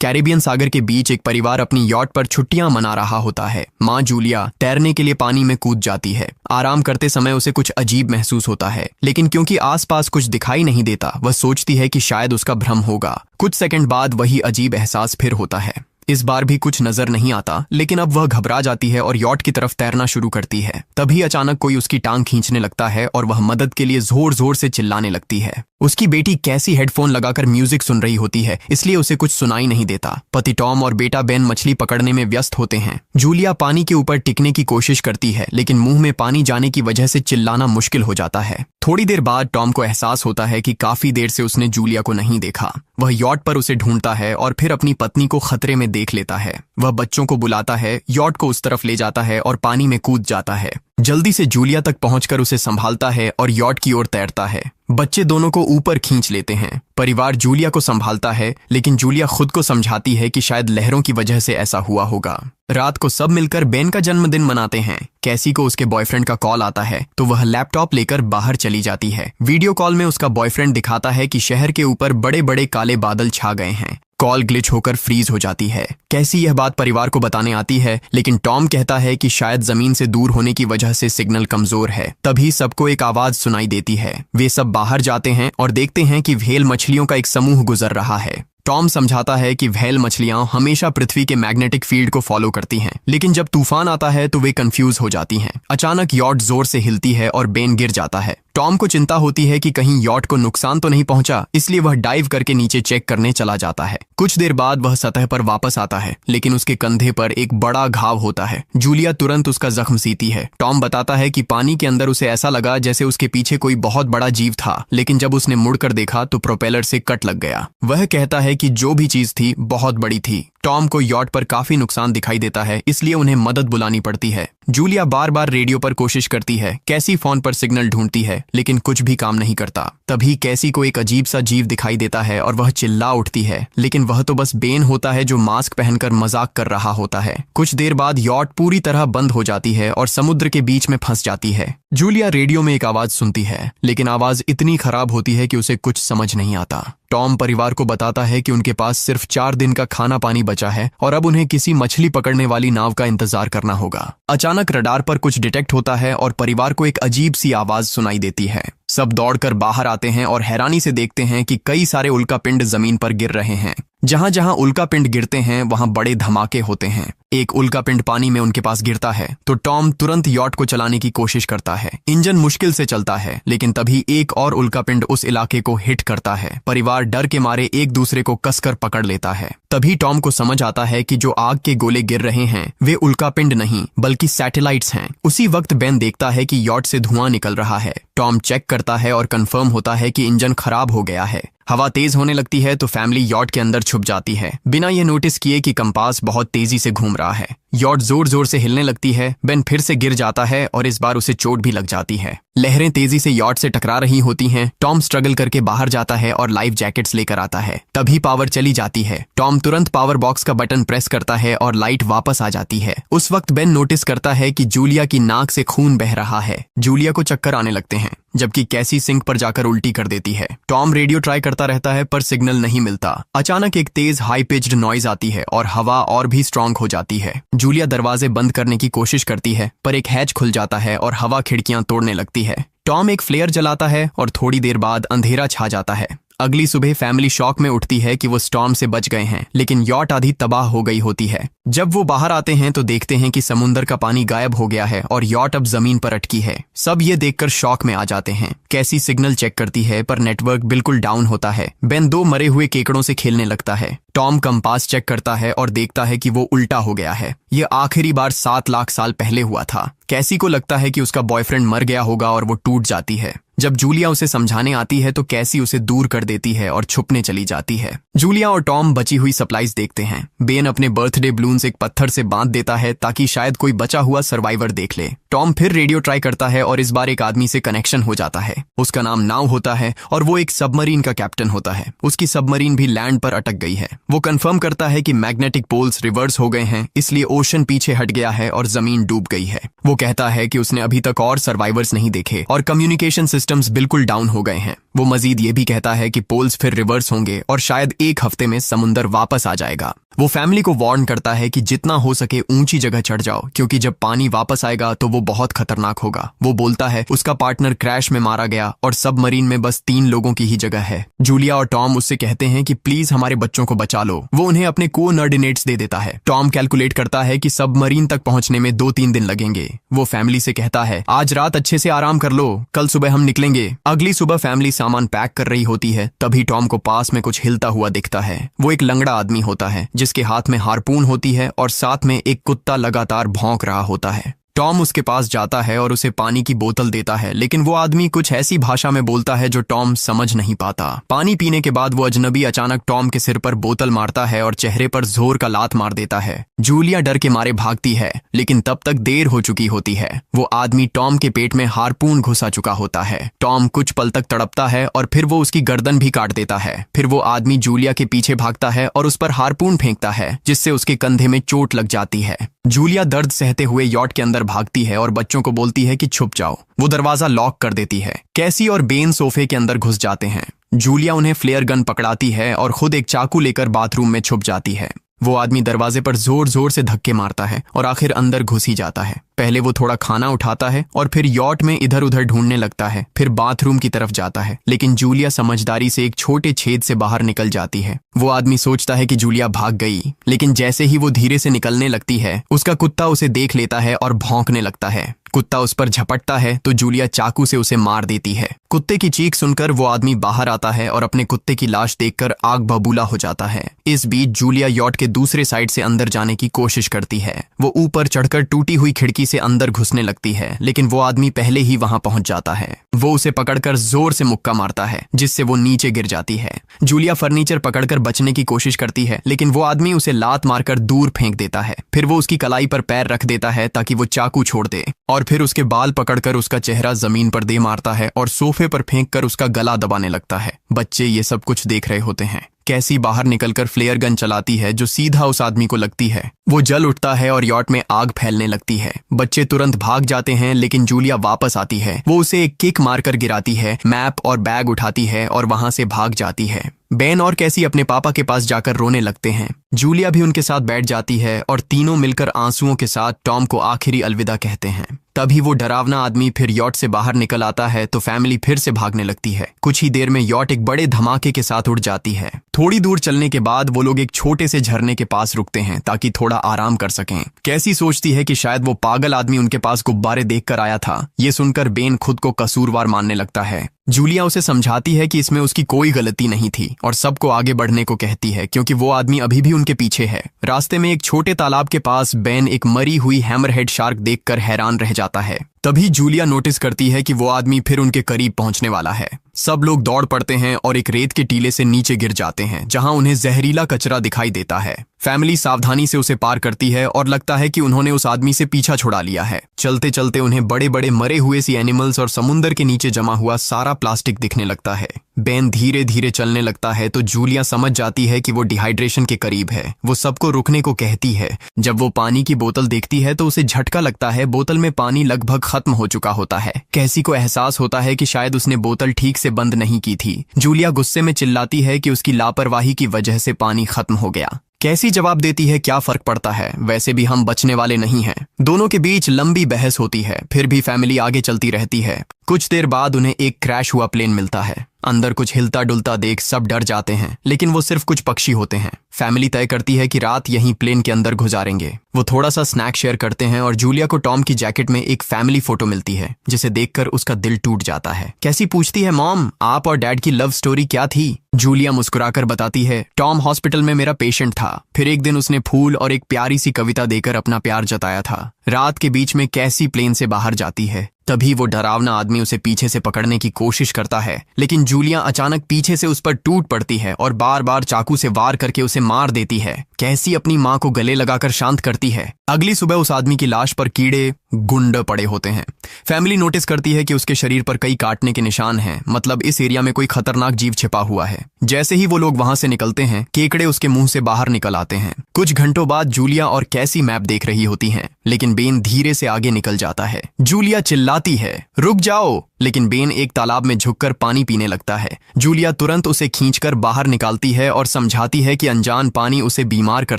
Caribbean सागर के बीच एक परिवार अपनी यॉट पर छुट्टियां मना रहा होता है। माँ जूलिया तैरने के लिए पानी में कूद जाती है। आराम करते समय उसे कुछ अजीब महसूस होता है, लेकिन क्योंकि आसपास कुछ दिखाई नहीं देता, वह सोचती है कि शायद उसका भ्रम होगा। कुछ सेकंड बाद वही अजीब एहसास फिर होता है। इस बार भी कुछ नजर नहीं आता, लेकिन अब वह घबरा जाती है और यॉट की तरफ तैरना शुरू करती है। तभी अचानक कोई उसकी टांग खींचने लगता है और वह मदद के लिए जोर जोर से चिल्लाने लगती है। उसकी बेटी कैसी हेडफोन लगाकर म्यूजिक सुन रही होती है, इसलिए उसे कुछ सुनाई नहीं देता। पति टॉम और बेटा बेन मछली पकड़ने में व्यस्त होते हैं। जूलिया पानी के ऊपर टिकने की कोशिश करती है, लेकिन मुंह में पानी जाने की वजह से चिल्लाना मुश्किल हो जाता है। थोड़ी देर बाद टॉम को एहसास होता है कि काफी देर से उसने जूलिया को नहीं देखा। वह यॉट पर उसे ढूंढता है और फिर अपनी पत्नी को खतरे में देख लेता है। वह बच्चों को बुलाता है, यॉट को उस तरफ ले जाता है और पानी में कूद जाता है। जल्दी से जूलिया तक पहुंचकर उसे संभालता है और यॉट की ओर तैरता है। बच्चे दोनों को ऊपर खींच लेते हैं। परिवार जूलिया को संभालता है, लेकिन जूलिया खुद को समझाती है कि शायद लहरों की वजह से ऐसा हुआ होगा। रात को सब मिलकर बेन का जन्मदिन मनाते हैं। कैसी को उसके बॉयफ्रेंड का कॉल आता है, तो वह लैपटॉप लेकर बाहर चली जाती है। वीडियो कॉल में उसका बॉयफ्रेंड दिखाता है कि शहर के ऊपर बड़े बड़े काले बादल छा गए हैं। कॉल ग्लिच होकर फ्रीज हो जाती है। कैसी यह बात परिवार को बताने आती है, लेकिन टॉम कहता है कि शायद जमीन से दूर होने की वजह से सिग्नल कमजोर है। तभी सबको एक आवाज सुनाई देती है। वे सब बाहर जाते हैं और देखते हैं कि व्हेल मछलियों का एक समूह गुजर रहा है। टॉम समझाता है कि व्हेल मछलियां हमेशा पृथ्वी के मैग्नेटिक फील्ड को फॉलो करती हैं, लेकिन जब तूफान आता है तो वे कंफ्यूज हो जाती हैं। अचानक यॉट जोर से हिलती है और बेन गिर जाता है। टॉम को चिंता होती है कि कहीं यॉट को नुकसान तो नहीं पहुंचा, इसलिए वह डाइव करके नीचे चेक करने चला जाता है। कुछ देर बाद वह सतह पर वापस आता है, लेकिन उसके कंधे पर एक बड़ा घाव होता है। जूलिया तुरंत उसका जख्म सीती है। टॉम बताता है कि पानी के अंदर उसे ऐसा लगा जैसे उसके पीछे कोई बहुत बड़ा जीव था, लेकिन जब उसने मुड़कर देखा तो प्रोपेलर से कट लग गया। वह कहता है कि जो भी चीज थी बहुत बड़ी थी। टॉम को यॉट पर काफी नुकसान दिखाई देता है, इसलिए उन्हें मदद बुलानी पड़ती है। जूलिया बार बार रेडियो पर कोशिश करती है। कैसी फोन पर सिग्नल ढूंढती है, लेकिन कुछ भी काम नहीं करता। तभी कैसी को एक अजीब सा जीव दिखाई देता है और वह चिल्ला उठती है, लेकिन वह तो बस बेन होता है जो मास्क पहनकर मजाक कर रहा होता है। कुछ देर बाद यॉट पूरी तरह बंद हो जाती है और समुद्र के बीच में फंस जाती है। जूलिया रेडियो में एक आवाज सुनती है, लेकिन आवाज इतनी खराब होती है कि उसे कुछ समझ नहीं आता। टॉम परिवार को बताता है कि उनके पास सिर्फ 4 दिन का खाना पानी बचा है और अब उन्हें किसी मछली पकड़ने वाली नाव का इंतजार करना होगा। अचानक रडार पर कुछ डिटेक्ट होता है और परिवार को एक अजीब सी आवाज सुनाई देती है। सब दौड़कर बाहर आते हैं और हैरानी से देखते हैं कि कई सारे उल्कापिंड जमीन पर गिर रहे हैं। जहां जहां उल्कापिंड गिरते हैं वहां बड़े धमाके होते हैं। एक उल्कापिंड पानी में उनके पास गिरता है तो टॉम तुरंत यॉट को चलाने की कोशिश करता है। इंजन मुश्किल से चलता है, लेकिन तभी एक और उल्कापिंड उस इलाके को हिट करता है। परिवार डर के मारे एक दूसरे को कसकर पकड़ लेता है। तभी टॉम को समझ आता है कि जो आग के गोले गिर रहे हैं वे उल्कापिंड नहीं बल्कि सैटेलाइट्स हैं। उसी वक्त बेन देखता है कि यॉट से धुआं निकल रहा है। टॉम चेक करता है और कंफर्म होता है कि इंजन खराब हो गया है। हवा तेज होने लगती है तो फैमिली यॉट के अंदर छुप जाती है, बिना ये नोटिस किए कि कंपास बहुत तेजी से घूम रहा है। यॉट जोर जोर से हिलने लगती है। बेन फिर से गिर जाता है और इस बार उसे चोट भी लग जाती है। लहरें तेजी से यॉट से टकरा रही होती हैं। टॉम स्ट्रगल करके बाहर जाता है और लाइफ जैकेट्स लेकर आता है। तभी पावर चली जाती है। टॉम तुरंत पावर बॉक्स का बटन प्रेस करता है और लाइट वापस आ जाती है। उस वक्त बेन नोटिस करता है कि जूलिया की नाक से खून बह रहा है। जूलिया को चक्कर आने लगते हैं, जबकि कैसी सिंक पर जाकर उल्टी कर देती है। टॉम रेडियो ट्राई करता रहता है पर सिग्नल नहीं मिलता। अचानक एक तेज हाई पिच्ड नॉइज आती है और हवा और भी स्ट्रांग हो जाती है। जूलिया दरवाजे बंद करने की कोशिश करती है, पर एक हैच खुल जाता है और हवा खिड़कियां तोड़ने लगती है। टॉम एक फ्लेयर जलाता है और थोड़ी देर बाद अंधेरा छा जाता है। अगली सुबह फैमिली शॉक में उठती है कि वो स्टॉर्म से बच गए हैं, लेकिन यॉट आधी तबाह हो गई होती है। जब वो बाहर आते हैं तो देखते हैं कि समुद्र का पानी गायब हो गया है और यॉट अब जमीन पर अटकी है। सब ये देखकर शॉक में आ जाते हैं। कैसी सिग्नल चेक करती है पर नेटवर्क बिल्कुल डाउन होता है। बेन 2 मरे हुए केकड़ों से खेलने लगता है। टॉम कंपास चेक करता है और देखता है कि वो उल्टा हो गया है। ये आखिरी बार 7 लाख साल पहले हुआ था। कैसी को लगता है कि उसका बॉयफ्रेंड मर गया होगा और वो टूट जाती है। जब जूलिया उसे समझाने आती है तो कैसी उसे दूर कर देती है और छुपने चली जाती है। जूलिया और टॉम बची हुई सप्लाईज देखते हैं। बेन अपने बर्थडे बलून्स एक पत्थर से बांध देता है ताकि शायद कोई बचा हुआ सर्वाइवर देख ले। टॉम फिर रेडियो ट्राई करता है और इस बार एक आदमी से कनेक्शन हो जाता है। उसका नाम नाव होता है और वो एक सबमरीन का कैप्टन होता है। उसकी सबमरीन भी लैंड पर अटक गई है। वो कंफर्म करता है कि मैग्नेटिक पोल्स रिवर्स हो गए हैं, इसलिए ओशन पीछे हट गया है और जमीन डूब गई है। वो कहता है कि उसने अभी तक और सर्वाइवर्स नहीं देखे और कम्युनिकेशन सिस्टम सिस्टम्स बिल्कुल डाउन हो गए हैं। वो मजीद ये भी कहता है कि पोल्स फिर रिवर्स होंगे और शायद एक हफ्ते में समुंदर वापस आ जाएगा। वो फैमिली को वार्न करता है कि जितना हो सके ऊंची जगह चढ़ जाओ, क्योंकि जब पानी वापस आएगा तो वो बहुत खतरनाक होगा। वो बोलता है उसका पार्टनर क्रैश में मारा गया और सबमरीन में बस 3 लोगों की ही जगह है। जूलिया और टॉम उससे कहते हैं कि प्लीज हमारे बच्चों को बचा लो। वो उन्हें अपने कोऑर्डिनेट्स दे देता है। टॉम कैलकुलेट करता है कि सबमरीन तक पहुंचने में 2-3 दिन लगेंगे। वो फैमिली से कहता है आज रात अच्छे से आराम कर लो, कल सुबह हम निकलेंगे। अगली सुबह फैमिली सामान पैक कर रही होती है, तभी टॉम को पास में कुछ हिलता हुआ दिखता है। वो एक लंगड़ा आदमी होता है जिसके हाथ में हार्पून होती है और साथ में एक कुत्ता लगातार भौंक रहा होता है। टॉम उसके पास जाता है और उसे पानी की बोतल देता है, लेकिन वो आदमी कुछ ऐसी भाषा में बोलता है जो टॉम समझ नहीं पाता। पानी पीने के बाद वो अजनबी अचानक टॉम के सिर पर बोतल मारता है और चेहरे पर जोर का लात मार देता है। जूलिया डर के मारे भागती है, लेकिन तब तक देर हो चुकी होती है। वो आदमी टॉम के पेट में हार्पून घुसा चुका होता है। टॉम कुछ पल तक तड़पता है और फिर वो उसकी गर्दन भी काट देता है। फिर वो आदमी जूलिया के पीछे भागता है और उस पर हार्पून फेंकता है, जिससे उसके कंधे में चोट लग जाती है। जूलिया दर्द सहते हुए यॉट के अंदर भागती है और बच्चों को बोलती है कि छुप जाओ। वो दरवाजा लॉक कर देती है। कैसी और बेन सोफे के अंदर घुस जाते हैं। जूलिया उन्हें फ्लेयर गन पकड़ाती है और खुद एक चाकू लेकर बाथरूम में छुप जाती है। वो आदमी दरवाजे पर जोर जोर से धक्के मारता है और आखिर अंदर घुस ही जाता है। पहले वो थोड़ा खाना उठाता है और फिर यॉट में इधर उधर ढूंढने लगता है, फिर बाथरूम की तरफ जाता है, लेकिन जूलिया समझदारी से एक छोटे छेद से बाहर निकल जाती है। वो आदमी सोचता है कि जूलिया भाग गई, लेकिन जैसे ही वो धीरे से निकलने लगती है, उसका कुत्ता उसे देख लेता है और भौंकने लगता है। कुत्ता उस पर झपटता है तो जूलिया चाकू से उसे मार देती है। कुत्ते की चीख सुनकर वो आदमी बाहर आता है और अपने कुत्ते की लाश देखकर आग बबूला हो जाता है। इस बीच जूलिया यॉट के दूसरे साइड से अंदर जाने की कोशिश करती है। वो ऊपर चढ़कर टूटी हुई खिड़की से अंदर घुसने लगती है, लेकिन वो आदमी पहले ही वहां पहुंच जाता है। वो उसे पकड़कर जोर से मुक्का मारता है, जिससे वो नीचे गिर जाती है। जूलिया फर्नीचर पकड़कर बचने की कोशिश करती है, लेकिन वो आदमी उसे लात मारकर दूर फेंक देता है। फिर वो उसकी कलाई पर पैर रख देता है ताकि वो चाकू छोड़ दे, और फिर उसके बाल पकड़कर उसका चेहरा जमीन पर दे मारता है और सोफे पर फेंककर उसका गला दबाने लगता है। बच्चे ये सब कुछ देख रहे होते हैं। कैसी बाहर निकलकर फ्लेयर गन चलाती है जो सीधा उस आदमी को लगती है। वो जल उठता है और यॉट में आग फैलने लगती है। बच्चे तुरंत भाग जाते हैं, लेकिन जूलिया वापस आती है। वो उसे एक किक मारकर गिराती है, मैप और बैग उठाती है और वहां से भाग जाती है। बेन और कैसी अपने पापा के पास जाकर रोने लगते हैं। जूलिया भी उनके साथ बैठ जाती है और तीनों मिलकर आंसुओं के साथ टॉम को आखिरी अलविदा कहते हैं। तभी वो डरावना आदमी फिर यॉट से बाहर निकल आता है तो फैमिली फिर से भागने लगती है। कुछ ही देर में यॉट एक बड़े धमाके के साथ उड़ जाती है। थोड़ी दूर चलने के बाद वो लोग एक छोटे से झरने के पास रुकते हैं ताकि थोड़ा आराम कर सकें। कैसी सोचती है कि शायद वो पागल आदमी उनके पास गुब्बारे देखकर आया था। ये सुनकर बेन खुद को कसूरवार मानने लगता है। जूलिया उसे समझाती है कि इसमें उसकी कोई गलती नहीं थी और सबको आगे बढ़ने को कहती है, क्योंकि वो आदमी अभी भी उनके पीछे है। रास्ते में एक छोटे तालाब के पास बेन एक मरी हुई हैमरहेड शार्क देखकर हैरान रह जाता है। तभी जूलिया नोटिस करती है कि वो आदमी फिर उनके करीब पहुंचने वाला है। सब लोग दौड़ पड़ते हैं और एक रेत के टीले से नीचे गिर जाते हैं, जहां उन्हें जहरीला कचरा दिखाई देता है। फैमिली सावधानी से उसे पार करती है और लगता है कि उन्होंने उस आदमी से पीछा छुड़ा लिया है। चलते चलते उन्हें बड़े बड़े मरे हुए सी एनिमल्स और समुंदर के नीचे जमा हुआ सारा प्लास्टिक दिखने लगता है। बेन धीरे धीरे चलने लगता है तो जूलिया समझ जाती है कि वो डिहाइड्रेशन के करीब है। वो सबको रुकने को कहती है। जब वो पानी की बोतल देखती है तो उसे झटका लगता है। बोतल में पानी लगभग खत्म हो चुका होता है। कैसी को एहसास होता है कि शायद उसने बोतल ठीक से बंद नहीं की थी। जूलिया गुस्से में चिल्लाती है कि उसकी लापरवाही की वजह से पानी खत्म हो गया। कैसी जवाब देती है, क्या फर्क पड़ता है, वैसे भी हम बचने वाले नहीं हैं। दोनों के बीच लंबी बहस होती है, फिर भी फैमिली आगे चलती रहती है। कुछ देर बाद उन्हें एक क्रैश हुआ प्लेन मिलता है। अंदर कुछ हिलता डुलता देख सब डर जाते हैं, लेकिन वो सिर्फ कुछ पक्षी होते हैं। फैमिली तय करती है कि रात यहीं प्लेन के अंदर गुजारेंगे। वो थोड़ा सा स्नैक शेयर करते हैं और जूलिया को टॉम की जैकेट में एक फैमिली फोटो मिलती है, जिसे देखकर उसका दिल टूट जाता है। कैसी पूछती है, मॉम आप और डैड की लव स्टोरी क्या थी? जूलिया मुस्कुराकर बताती है, टॉम हॉस्पिटल में मेरा पेशेंट था। फिर एक दिन उसने फूल और एक प्यारी सी कविता देकर अपना प्यार जताया था। रात के बीच में कैसी प्लेन से बाहर जाती है। तभी वो डरावना आदमी उसे पीछे से पकड़ने की कोशिश करता है, लेकिन जूलिया अचानक पीछे से उस पर टूट पड़ती है और बार बार चाकू से वार करके उसे मार देती है। कैसी अपनी माँ को गले लगाकर शांत करती है। अगली सुबह उस आदमी की लाश पर कीड़े गुंड पड़े होते हैं। फैमिली नोटिस करती है कि उसके शरीर पर कई काटने के निशान हैं, मतलब इस एरिया में कोई खतरनाक जीव छिपा हुआ है। जैसे ही वो लोग वहां से निकलते हैं, केकड़े उसके मुंह से बाहर निकल आते हैं। कुछ घंटों बाद जूलिया और कैसी मैप देख रही होती हैं, लेकिन बेन धीरे से आगे निकल जाता है। जूलिया चिल्लाती है, रुक जाओ, लेकिन बेन एक तालाब में झुककर पानी पीने लगता है। जूलिया तुरंत उसे खींचकर बाहर निकालती है और समझाती है कि अनजान पानी उसे बीमार कर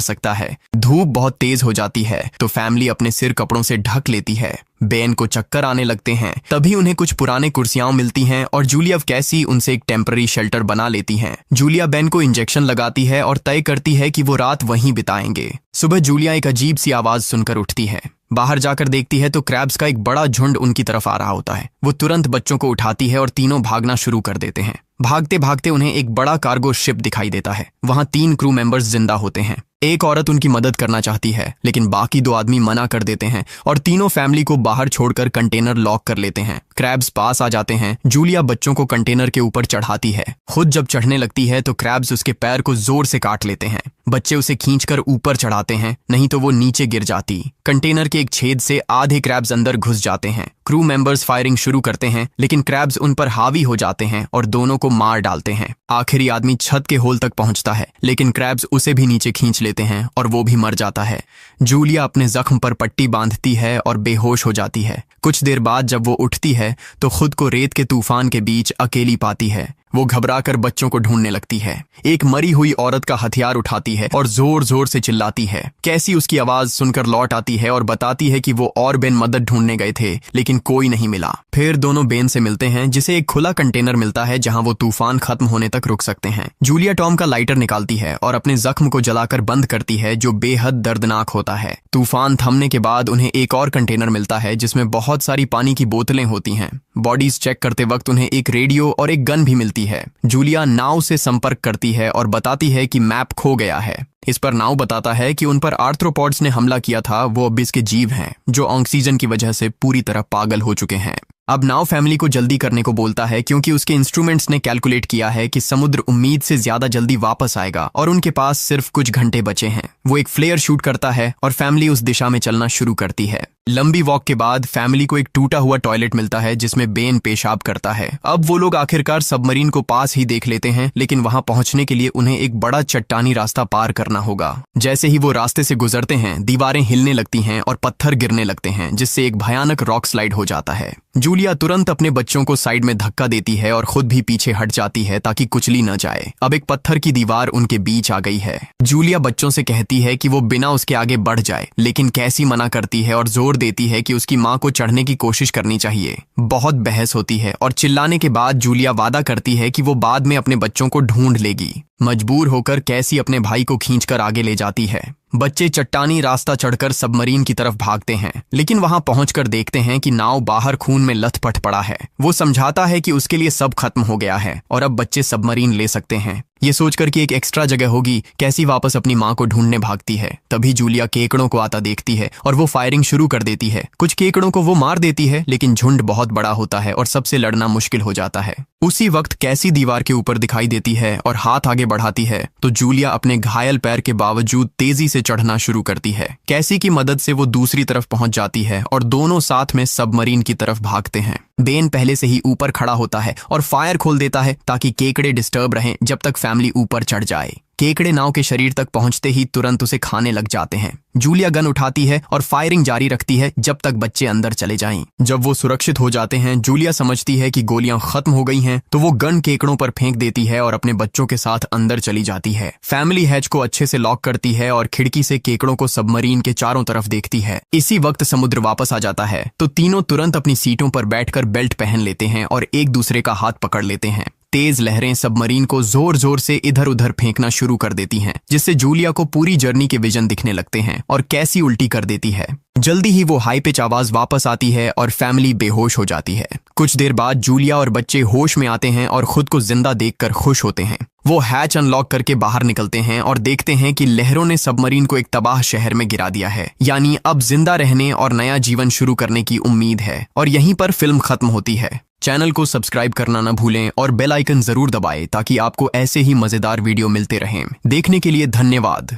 सकता है। धूप बहुत तेज हो जाती है तो फैमिली अपने सिर कपड़ों से ढक लेती है। बेन को चक्कर आने लगते हैं। तभी उन्हें कुछ पुराने कुर्सियां मिलती हैं और जूलिया कैसी उनसे एक टेम्पररी शेल्टर बना लेती हैं। जूलिया बेन को इंजेक्शन लगाती है और तय करती है कि वो रात वहीं बिताएंगे। सुबह जूलिया एक अजीब सी आवाज सुनकर उठती है। बाहर जाकर देखती है तो क्रैब्स का एक बड़ा झुंड उनकी तरफ आ रहा होता है। वो तुरंत बच्चों को उठाती है और तीनों भागना शुरू कर देते हैं। भागते भागते उन्हें एक बड़ा कार्गो शिप दिखाई देता है। वहां 3 क्रू मेंबर्स जिंदा होते हैं। एक औरत उनकी मदद करना चाहती है लेकिन बाकी 2 आदमी मना कर देते हैं और तीनों फैमिली को बाहर छोड़कर कंटेनर लॉक कर लेते हैं। क्रैब्स पास आ जाते हैं। जूलिया बच्चों को कंटेनर के ऊपर चढ़ाती है। खुद जब चढ़ने लगती है तो क्रैब्स उसके पैर को जोर से काट लेते हैं। बच्चे उसे खींचकर ऊपर चढ़ाते हैं, नहीं तो वो नीचे गिर जाती। कंटेनर के एक छेद से आधे क्रैब्स अंदर घुस जाते हैं। क्रू मेंबर्स फायरिंग शुरू करते हैं लेकिन क्रैब्स उन पर हावी हो जाते हैं और दोनों को मार डालते हैं। आखिरी आदमी छत के होल तक पहुंचता है लेकिन क्रैब्स उसे भी नीचे खींच लेते हैं और वो भी मर जाता है। जूलिया अपने जख्म पर पट्टी बांधती है और बेहोश हो जाती है। कुछ देर बाद जब वो उठती है तो खुद को रेत के तूफान के बीच अकेली पाती है। वो घबराकर बच्चों को ढूंढने लगती है। एक मरी हुई औरत का हथियार उठाती है और जोर जोर से चिल्लाती है। कैसी उसकी आवाज सुनकर लौट आती है और बताती है कि वो और बेन मदद ढूंढने गए थे लेकिन कोई नहीं मिला। फिर दोनों बेन से मिलते हैं जिसे एक खुला कंटेनर मिलता है जहां वो तूफान खत्म होने तक रुक सकते हैं। जूलिया टॉम का लाइटर निकालती है और अपने जख्म को जलाकर बंद करती है जो बेहद दर्दनाक होता है। तूफान थमने के बाद उन्हें एक और कंटेनर मिलता है जिसमें बहुत सारी पानी की बोतलें होती हैं। बॉडीज चेक करते वक्त उन्हें एक रेडियो और एक गन भी मिलती है। जूलिया नाव से संपर्क करती है और बताती है कि मैप खो गया है। इस पर नाव बताता है कि उन पर आर्थ्रोपॉड्स ने हमला किया था, वो अब इसके जीव हैं जो ऑक्सीजन की वजह से पूरी तरह पागल हो चुके हैं। अब नाव फैमिली को जल्दी करने को बोलता है क्योंकि उसके इंस्ट्रूमेंट्स ने कैलकुलेट किया है कि समुद्र उम्मीद से ज्यादा जल्दी वापस आएगा और उनके पास सिर्फ कुछ घंटे बचे हैं। वो एक फ्लेयर शूट करता है और फैमिली उस दिशा में चलना शुरू करती है। लंबी वॉक के बाद फैमिली को एक टूटा हुआ टॉयलेट मिलता है जिसमें बेन पेशाब करता है। अब वो लोग आखिरकार सबमरीन को पास ही देख लेते हैं लेकिन वहां पहुंचने के लिए उन्हें एक बड़ा चट्टानी रास्ता पार करना होगा। जैसे ही वो रास्ते से गुजरते हैं दीवारें हिलने लगती हैं और पत्थर गिरने लगते हैं जिससे एक भयानक रॉक स्लाइड हो जाता है। जूलिया तुरंत अपने बच्चों को साइड में धक्का देती है और खुद भी पीछे हट जाती है ताकि कुचली न जाए। अब एक पत्थर की दीवार उनके बीच आ गई है। जूलिया बच्चों से कहती है कि वो बिना उसके आगे बढ़ जाए लेकिन कैसी मना करती है और जोर देती है कि उसकी मां को चढ़ने की कोशिश करनी चाहिए। बहुत बहस होती है और चिल्लाने के बाद जूलिया वादा करती है कि वो बाद में अपने बच्चों को ढूंढ लेगी। मजबूर होकर कैसी अपने भाई को खींचकर आगे ले जाती है। बच्चे चट्टानी रास्ता चढ़कर सबमरीन की तरफ भागते हैं लेकिन वहां पहुंचकर देखते हैं कि नाव बाहर खून में लथपथ पड़ा है। वो समझाता है कि उसके लिए सब खत्म हो गया है और अब बच्चे सबमरीन ले सकते हैं। ये सोचकर कि एक एक्स्ट्रा जगह होगी कैसी वापस अपनी मां को ढूंढने भागती है। तभी जूलिया केकड़ों को आता देखती है और वो फायरिंग शुरू कर देती है। कुछ केकड़ों को वो मार देती है लेकिन झुंड बहुत बड़ा होता है और सबसे लड़ना मुश्किल हो जाता है। उसी वक्त कैसी दीवार के ऊपर दिखाई देती है और हाथ आगे बढ़ाती है तो जूलिया अपने घायल पैर के बावजूद तेजी से चढ़ना शुरू करती है। कैसी की मदद से वो दूसरी तरफ पहुंच जाती है और दोनों साथ में सबमरीन की तरफ भागते हैं। बेन पहले से ही ऊपर खड़ा होता है और फायर खोल देता है ताकि केकड़े डिस्टर्ब रहें जब तक फैमिली ऊपर चढ़ जाए। केकड़े नाव के शरीर तक पहुंचते ही तुरंत उसे खाने लग जाते हैं। जूलिया गन उठाती है और फायरिंग जारी रखती है जब तक बच्चे अंदर चले जाएं। जब वो सुरक्षित हो जाते हैं जूलिया समझती है कि गोलियां खत्म हो गई हैं तो वो गन केकड़ों पर फेंक देती है और अपने बच्चों के साथ अंदर चली जाती है। फैमिली हैच को अच्छे से लॉक करती है और खिड़की से केकड़ों को सबमरीन के चारों तरफ देखती है। इसी वक्त समुद्र वापस आ जाता है तो तीनों तुरंत अपनी सीटों पर बैठकर बेल्ट पहन लेते हैं और एक दूसरे का हाथ पकड़ लेते हैं। तेज लहरें सबमरीन को जोर जोर से इधर उधर फेंकना शुरू कर देती हैं जिससे जूलिया को पूरी जर्नी के विजन दिखने लगते हैं और कैसी उल्टी कर देती है। जल्दी ही वो हाई पिच आवाज वापस आती है और फैमिली बेहोश हो जाती है। कुछ देर बाद जूलिया और बच्चे होश में आते हैं और खुद को जिंदा देखकर खुश होते हैं। वो हैच अनलॉक करके बाहर निकलते हैं और देखते हैं कि लहरों ने सबमरीन को एक तबाह शहर में गिरा दिया है। यानी अब जिंदा रहने और नया जीवन शुरू करने की उम्मीद है। और यहीं पर फिल्म खत्म होती है। चैनल को सब्सक्राइब करना न भूलें और बेल आइकन जरूर दबाएं ताकि आपको ऐसे ही मजेदार वीडियो मिलते रहें। देखने के लिए धन्यवाद।